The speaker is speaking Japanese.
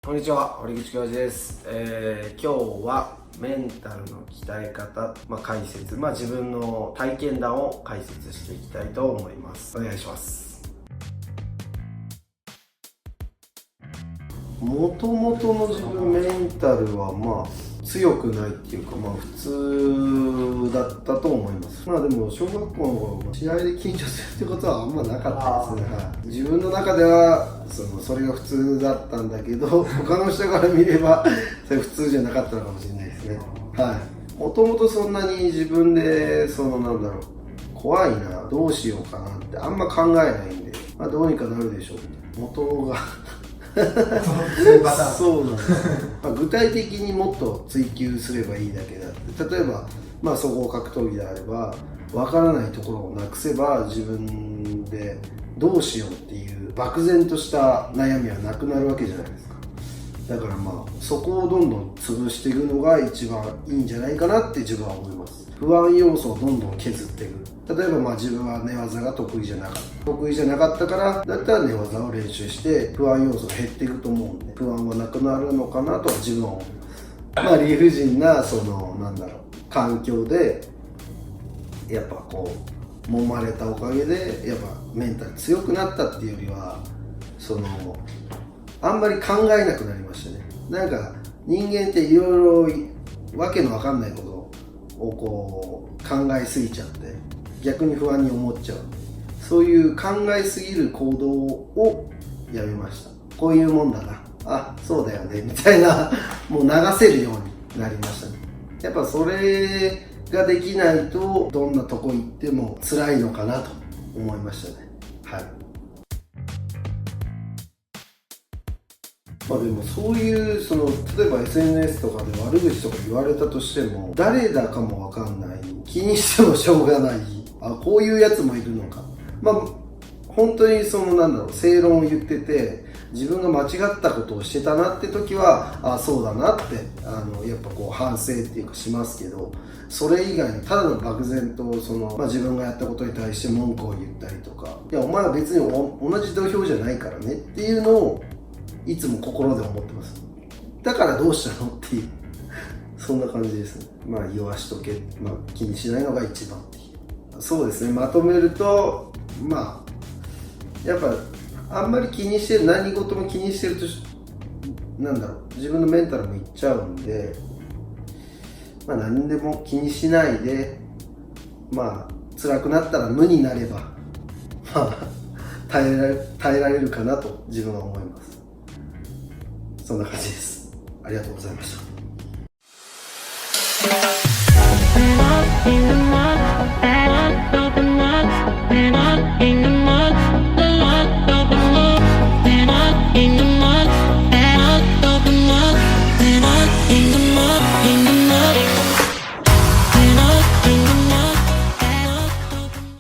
こんにちは、堀口教授です。今日はメンタルの鍛え方、解説、自分の体験談を解説していきたいと思います。お願いします。もともとの自分メンタルは強くないっていうか普通だったと思います。でも小学校の頃試合で緊張するってことはあんまなかったですね。自分の中ではそれが普通だったんだけど他の人から見ればそれ普通じゃなかったのかもしれないですね。もともとそんなに自分で怖いな、どうしようかなってあんま考えないんで、どうにかなるでしょうって元がそうなんです。具体的にもっと追求すればいいだけだって、例えば総合格闘技であれば分からないところをなくせば自分でどうしようっていう漠然とした悩みはなくなるわけじゃないですか。だからそこをどんどん潰していくのが一番いいんじゃないかなって自分は思います。不安要素をどんどん削っていく。例えば自分は寝技が得意じゃなかったからだったら寝技を練習して不安要素が減っていくと思うんで、不安はなくなるのかなとは自分は思います。理不尽な環境でやっぱ揉まれたおかげでやっぱメンタル強くなったっていうよりはあんまり考えなくなりましたね。人間っていろいろわけのわかんないことを考えすぎちゃって逆に不安に思っちゃう。そういう考えすぎる行動をやめました。こういうもんだな、あ、そうだよねみたいなもう流せるようになりましたね。やっぱそれができないとどんなとこ行っても辛いのかなと思いましたね。でもそういう例えば SNS とかで悪口とか言われたとしても誰だかも分かんない、気にしてもしょうがない、こういうやつもいるのか。本当に正論を言ってて自分が間違ったことをしてたなって時はそうだなってやっぱ反省っていうかしますけど、それ以外にただの漠然と自分がやったことに対して文句を言ったりとか、いやお前は別に同じ土俵じゃないからねっていうのをいつも心で思ってます。だからどうしたのっていうそんな感じですね。言わしとけ、気にしないのが一番っていう。そうですね、まとめるとやっぱあんまり気にしてる、何事も気にしてると自分のメンタルもいっちゃうんで、何でも気にしないで辛くなったら無になれば耐えられるかなと自分は思います。そんな感じです。ありがとうございました。